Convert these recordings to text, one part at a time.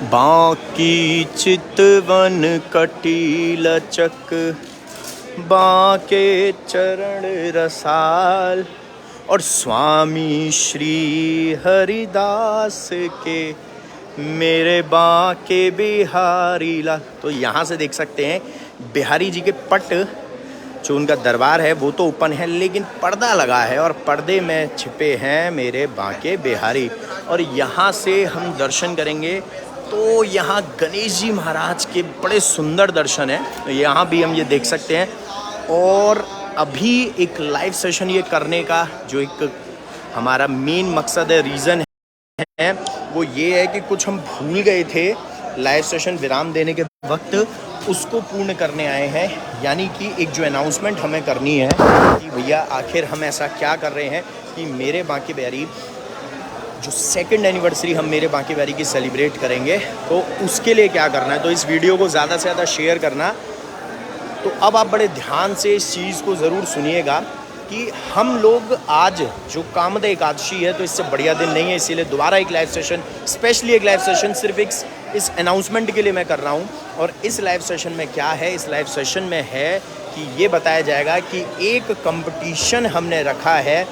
बांकी चितवन कटी लचक, बांके चरण रसाल, और स्वामी श्री हरिदास के मेरे बांके बिहारी लाल। तो यहाँ से देख सकते हैं बिहारी जी के पट, जो उनका दरबार है वो तो ओपन है, लेकिन पर्दा लगा है और पर्दे में छिपे हैं मेरे बांके बिहारी। और यहाँ से हम दर्शन करेंगे तो यहाँ गणेश जी महाराज के बड़े सुंदर दर्शन हैं, तो यहाँ भी हम ये देख सकते हैं। और अभी एक लाइव सेशन ये करने का जो एक हमारा मेन मकसद है, रीज़न है, वो ये है कि कुछ हम भूल गए थे लाइव सेशन विराम देने के वक्त, उसको पूर्ण करने आए हैं। यानी कि एक जो अनाउंसमेंट हमें करनी है कि भैया आखिर हम ऐसा क्या कर रहे हैं कि मेरे बांके बिहारी जो 2nd एनिवर्सरी हम मेरे बांके बिहारी की सेलिब्रेट करेंगे, तो उसके लिए क्या करना है। तो इस वीडियो को ज़्यादा से ज़्यादा शेयर करना। तो अब आप बड़े ध्यान से इस चीज़ को ज़रूर सुनिएगा कि हम लोग आज जो कामदे एकादशी है, तो इससे बढ़िया दिन नहीं है, इसीलिए दोबारा एक लाइव सेशन, स्पेशली एक लाइव सेशन सिर्फ इस अनाउंसमेंट के लिए मैं कर रहा हूँ। और इस लाइव सेशन में क्या है, इस लाइव सेशन में है कि ये बताया जाएगा कि एक कंपटीशन हमने रखा है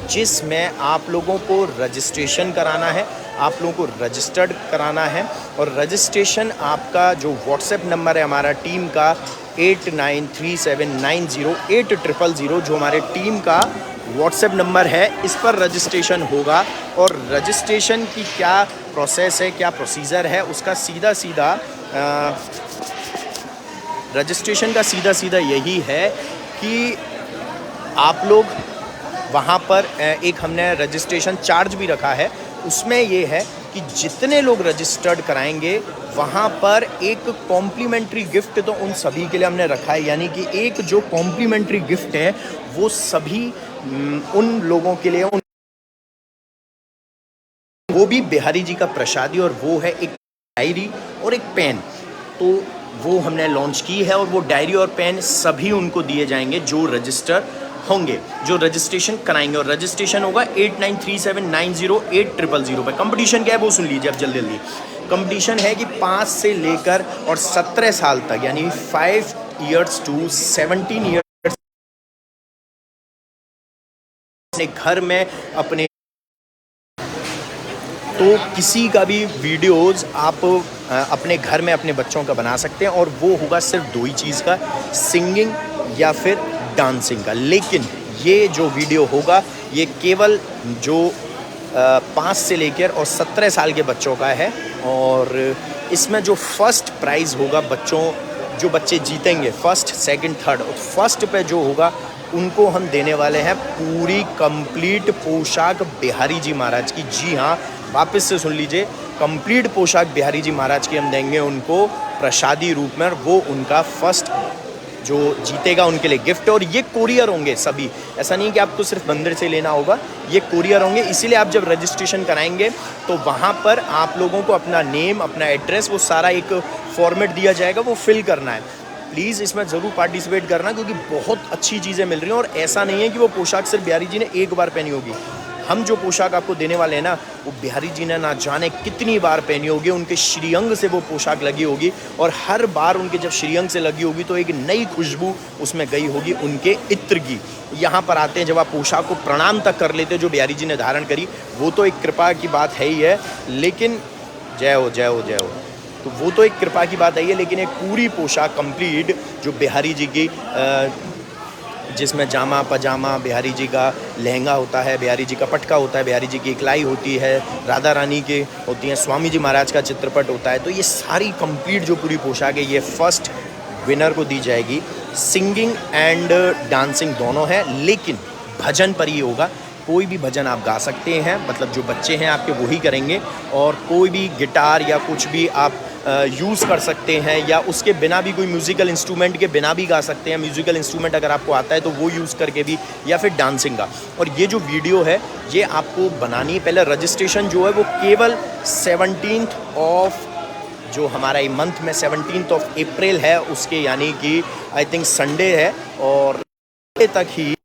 जिसमें आप लोगों को रजिस्ट्रेशन कराना है, आप लोगों को रजिस्टर्ड कराना है। और रजिस्ट्रेशन आपका जो व्हाट्सएप नंबर है हमारा टीम का 8937908000, जो हमारे टीम का व्हाट्सएप नंबर है, इस पर रजिस्ट्रेशन होगा। और रजिस्ट्रेशन की क्या प्रोसेस है, क्या प्रोसीजर है, उसका सीधा सीधा रजिस्ट्रेशन का सीधा सीधा यही है कि आप लोग वहाँ पर एक हमने रजिस्ट्रेशन चार्ज भी रखा है, उसमें ये है कि जितने लोग रजिस्टर्ड कराएंगे वहाँ पर एक कॉम्प्लीमेंट्री गिफ्ट तो उन सभी के लिए हमने रखा है। यानी कि एक जो कॉम्प्लीमेंट्री गिफ्ट है वो सभी उन लोगों के लिए, वो भी बिहारी जी का प्रसादी, और वो है एक डायरी और एक पेन। तो वो हमने लॉन्च की है और वो डायरी और पेन सभी उनको दिए जाएंगे जो रजिस्टर होंगे, जो रजिस्ट्रेशन कराएंगे। और रजिस्ट्रेशन होगा 8937908000 पे। कंपटीशन क्या है वो सुन लीजिए अब जल्दी जल्दी। कंपटीशन है कि 5 से लेकर और 17 साल तक, यानी 5 years to 17 years अपने घर में अपने, तो किसी का भी वीडियोज़ आप अपने घर में अपने बच्चों का बना सकते हैं। और वो होगा सिर्फ 2 ही चीज़ का, सिंगिंग या फिर डांसिंग का। लेकिन ये जो वीडियो होगा ये केवल जो 5 से लेकर और 17 साल के बच्चों का है। और इसमें जो फर्स्ट प्राइज़ होगा, जो बच्चे जीतेंगे फर्स्ट, सेकंड, थर्ड, और फर्स्ट पे जो होगा उनको हम देने वाले हैं पूरी कंप्लीट पोशाक बिहारी जी महाराज की। जी हाँ, वापस से सुन लीजिए, कंप्लीट पोशाक बिहारी जी महाराज की हम देंगे उनको प्रसादी रूप में। और वो उनका फर्स्ट जो जीतेगा उनके लिए गिफ्ट। और ये कोरियर होंगे सभी, ऐसा नहीं कि आपको सिर्फ मंदिर से लेना होगा, ये कोरियर होंगे। इसीलिए आप जब रजिस्ट्रेशन कराएंगे तो वहाँ पर आप लोगों को अपना नेम, अपना एड्रेस, वो सारा एक फॉर्मेट दिया जाएगा, वो फिल करना है। प्लीज़ इसमें ज़रूर पार्टिसिपेट करना, क्योंकि बहुत अच्छी चीज़ें मिल रही हैं। और ऐसा नहीं है कि वो पोशाक सिर्फ बिहारी जी ने एक बार पहनी होगी। हम जो पोशाक आपको देने वाले हैं ना, वो बिहारी जी ने ना जाने कितनी बार पहनी होगी, उनके श्रीअंग से वो पोशाक लगी होगी। और हर बार उनके जब श्रीअंग से लगी होगी तो एक नई खुशबू उसमें गई होगी उनके इत्र की। यहाँ पर आते हैं जब आप पोशाक को प्रणाम तक कर लेते हो जो बिहारी जी ने धारण करी, वो तो एक कृपा की बात है ही है। लेकिन जय हो जय हो जय हो, तो वो तो एक कृपा की बात है ही, लेकिन एक पूरी पोशाक कंप्लीट जो बिहारी जी की, जिसमें जामा पजामा, बिहारी जी का लहंगा होता है, बिहारी जी का पटका होता है, बिहारी जी की इकलाई होती है, राधा रानी के होती हैं, स्वामी जी महाराज का चित्रपट होता है। तो ये सारी कंप्लीट जो पूरी पोशाक है, ये फर्स्ट विनर को दी जाएगी। सिंगिंग एंड डांसिंग दोनों है, लेकिन भजन पर ही होगा। कोई भी भजन आप गा सकते हैं, मतलब जो बच्चे हैं आपके वही करेंगे। और कोई भी गिटार या कुछ भी आप यूज़ कर सकते हैं, या उसके बिना भी कोई म्यूज़िकल इंस्ट्रूमेंट के बिना भी गा सकते हैं। म्यूज़िकल इंस्ट्रूमेंट अगर आपको आता है तो वो यूज़ करके भी, या फिर डांसिंग का। और ये जो वीडियो है ये आपको बनानी है। पहले रजिस्ट्रेशन जो है वो केवल 17th ऑफ जो हमारा ये मंथ में 17th ऑफ अप्रैल है उसके, यानी कि आई थिंक संडे है, और तक ही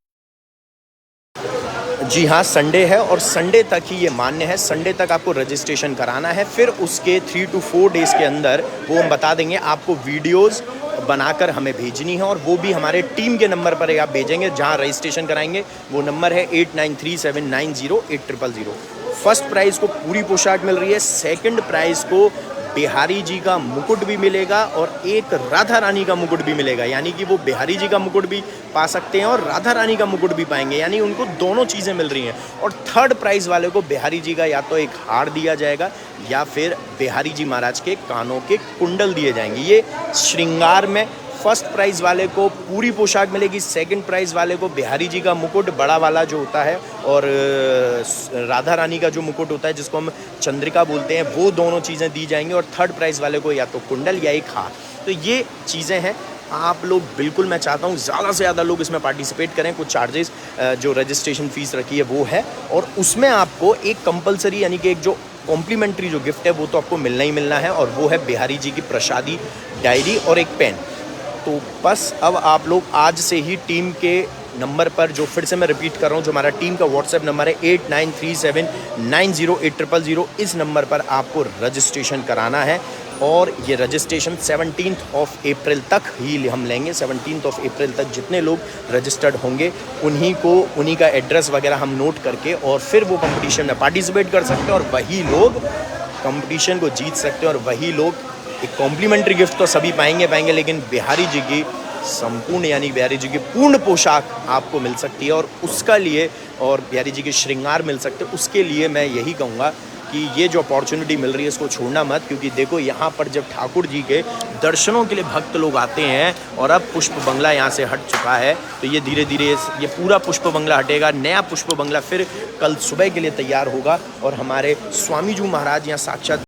जी हाँ, संडे है और संडे तक ही ये मान्य है। संडे तक आपको रजिस्ट्रेशन कराना है, फिर उसके 3 to 4 डेज़ के अंदर वो हम बता देंगे। आपको वीडियोज़ बनाकर हमें भेजनी है और वो भी हमारे टीम के नंबर पर आप भेजेंगे जहाँ रजिस्ट्रेशन कराएंगे। वो नंबर है 8937908000। फर्स्ट प्राइज़ को पूरी पोशाक मिल रही है, सेकंड प्राइज़ को बिहारी जी का मुकुट भी मिलेगा और एक राधा रानी का मुकुट भी मिलेगा। यानी कि वो बिहारी जी का मुकुट भी पा सकते हैं और राधा रानी का मुकुट भी पाएंगे, यानी उनको दोनों चीज़ें मिल रही हैं। और थर्ड प्राइज़ वाले को बिहारी जी का या तो एक हार दिया जाएगा या फिर बिहारी जी महाराज के कानों के कुंडल दिए जाएंगे। ये श्रृंगार में फर्स्ट प्राइज़ वाले को पूरी पोशाक मिलेगी, सेकंड प्राइज़ वाले को बिहारी जी का मुकुट बड़ा वाला जो होता है और राधा रानी का जो मुकुट होता है जिसको हम चंद्रिका बोलते हैं, वो दोनों चीज़ें दी जाएंगी। और थर्ड प्राइज़ वाले को या तो कुंडल या एक हार। तो ये चीज़ें हैं। आप लोग बिल्कुल, मैं चाहता हूँ ज़्यादा से ज़्यादा लोग इसमें पार्टिसिपेट करें। कुछ चार्जेस जो रजिस्ट्रेशन फ़ीस रखी है वो है, और उसमें आपको एक कंपलसरी यानी कि एक जो कॉम्प्लीमेंट्री जो गिफ्ट है वो तो आपको मिलना ही मिलना है, और वो है बिहारी जी की प्रसादी डायरी और एक पेन। तो बस अब आप लोग आज से ही टीम के नंबर पर, जो फिर से मैं रिपीट कर रहा हूँ, जो हमारा टीम का व्हाट्सएप नंबर है 8937908000, इस नंबर पर आपको रजिस्ट्रेशन कराना है। और ये रजिस्ट्रेशन 17 अप्रैल तक ही हम लेंगे। 17 अप्रैल तक जितने लोग रजिस्टर्ड होंगे उन्हीं का एड्रेस वगैरह हम नोट करके और फिर वो कंपटीशन में पार्टिसिपेट कर सकते हैं और वही लोग कंपटीशन को जीत सकते हैं। और वही लोग एक कॉम्प्लीमेंट्री गिफ्ट तो सभी पाएंगे, लेकिन बिहारी जी की संपूर्ण यानी बिहारी जी की पूर्ण पोशाक आपको मिल सकती है और उसका लिए, और बिहारी जी के श्रृंगार मिल सकते हैं। उसके लिए मैं यही कहूँगा कि ये जो अपॉर्चुनिटी मिल रही है इसको छोड़ना मत, क्योंकि देखो यहाँ पर जब ठाकुर जी के दर्शनों के लिए भक्त लोग आते हैं और अब पुष्प बंगला यहाँ से हट चुका है, तो ये धीरे धीरे ये पूरा पुष्प बंगला हटेगा। नया पुष्प बंगला फिर कल सुबह के लिए तैयार होगा और हमारे स्वामी जी महाराज यहाँ साक्षात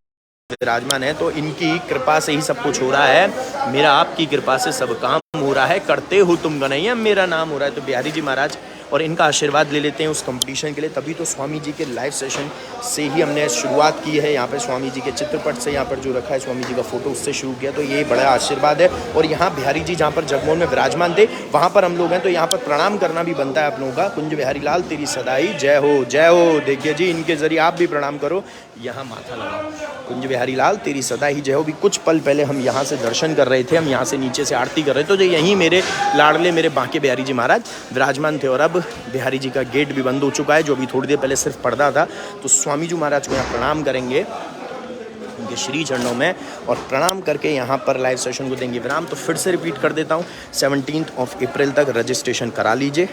विराजमान है। तो इनकी कृपा से ही सब कुछ हो रहा है। मेरा आपकी कृपा से सब काम हो रहा है। करते हो तुम गनैया, मेरा नाम हो रहा है। तो बिहारी जी महाराज और इनका आशीर्वाद ले लेते हैं उस कंपटीशन के लिए। तभी तो स्वामी जी के लाइव सेशन से ही हमने शुरुआत की है। यहाँ पे स्वामी जी के चित्रपट से, यहाँ पर जो रखा है स्वामी जी का फोटो, उससे शुरू किया। तो ये बड़ा आशीर्वाद है। और यहाँ बिहारी जी जहाँ पर जगमोहन में विराजमान थे वहाँ पर हम लोग हैं, तो यहाँ पर प्रणाम करना भी बनता है आप लोगों का। कुंज बिहारी लाल तेरी सदाई जय हो, जय हो। देखिए जी, इनके जरिए आप भी प्रणाम करो, यहाँ माथा लगाओ। कुंज बिहारी लाल तेरी सदा ही जय हो। भी कुछ पल पहले हम यहाँ से दर्शन कर रहे थे, हम यहाँ से नीचे से आरती कर रहे थे, तो यहीं मेरे लाडले मेरे बांके बिहारी जी महाराज विराजमान थे। और अब बिहारी जी का गेट भी बंद हो चुका है, जो अभी थोड़ी देर पहले सिर्फ पर्दा था। तो स्वामी जी महाराज को यहाँ प्रणाम करेंगे उनके श्री चरणों में, और प्रणाम करके यहाँ पर लाइव सेशन को देंगे विराम। तो फिर से रिपीट कर देता हूँ, 17 अप्रैल तक रजिस्ट्रेशन करा लीजिए,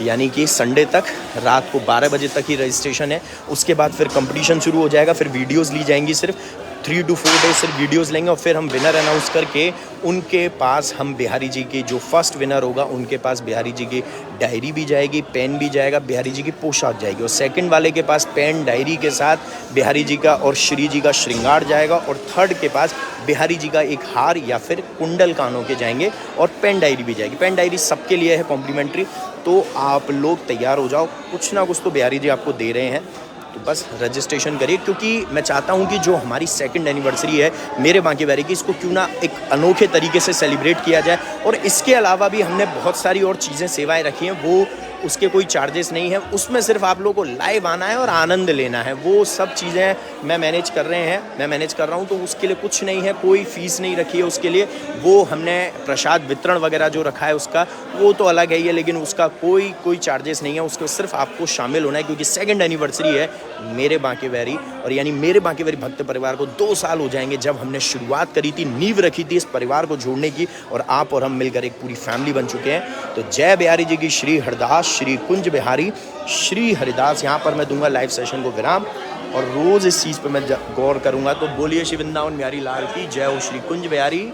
यानी कि संडे तक रात को 12 बजे तक ही रजिस्ट्रेशन है। उसके बाद फिर कंपटीशन शुरू हो जाएगा, फिर वीडियोस ली जाएंगी। सिर्फ 3 to 4 डेज सिर्फ वीडियोस लेंगे और फिर हम विनर अनाउंस करके उनके पास हम बिहारी जी की जो फर्स्ट विनर होगा उनके पास बिहारी जी की डायरी भी जाएगी, पेन भी जाएगा, बिहारी जी की पोशाक जाएगी। और सेकंड वाले के पास पेन डायरी के साथ बिहारी जी का और श्री जी का श्रृंगार जाएगा। और थर्ड के पास बिहारी जी का एक हार या फिर कुंडल कानों के जाएंगे और पेन डायरी भी जाएगी। पेन डायरी सबके लिए है कॉम्प्लीमेंट्री। तो आप लोग तैयार हो जाओ, कुछ ना कुछ तो बिहारी जी आपको दे रहे हैं। तो बस रजिस्ट्रेशन करिए, क्योंकि मैं चाहता हूं कि जो हमारी सेकंड एनिवर्सरी है मेरे बांके बिहारी की, इसको क्यों ना एक अनोखे तरीके से सेलिब्रेट किया जाए। और इसके अलावा भी हमने बहुत सारी और चीज़ें सेवाएं रखी हैं, वो उसके कोई चार्जेस नहीं है। उसमें सिर्फ आप लोगों को लाइव आना है और आनंद लेना है। वो सब चीज़ें मैं मैनेज कर रहा हूँ, तो उसके लिए कुछ नहीं है, कोई फ़ीस नहीं रखी है उसके लिए। वो हमने प्रसाद वितरण वगैरह जो रखा है उसका वो तो अलग है ही है, लेकिन उसका कोई चार्जेस नहीं है। उसको सिर्फ आपको शामिल होना है, क्योंकि सेकंड एनिवर्सरी है मेरे बांके बिहारी, और यानी मेरे बांके बिहारी भक्त परिवार को 2 साल हो जाएंगे जब हमने शुरुआत करी थी, नींव रखी थी इस परिवार को जोड़ने की, और आप और हम मिलकर एक पूरी फैमिली बन चुके हैं। तो जय बिहारी जी की, श्री हरिदास, श्री कुंज बिहारी, श्री हरिदास। यहाँ पर मैं दूंगा लाइव सेशन को विराम और रोज़ इस चीज़ पर मैं गौर करूँगा। तो बोलिए श्री वृंदावन बिहारी लाल की जय हो, श्री कुंज बिहारी।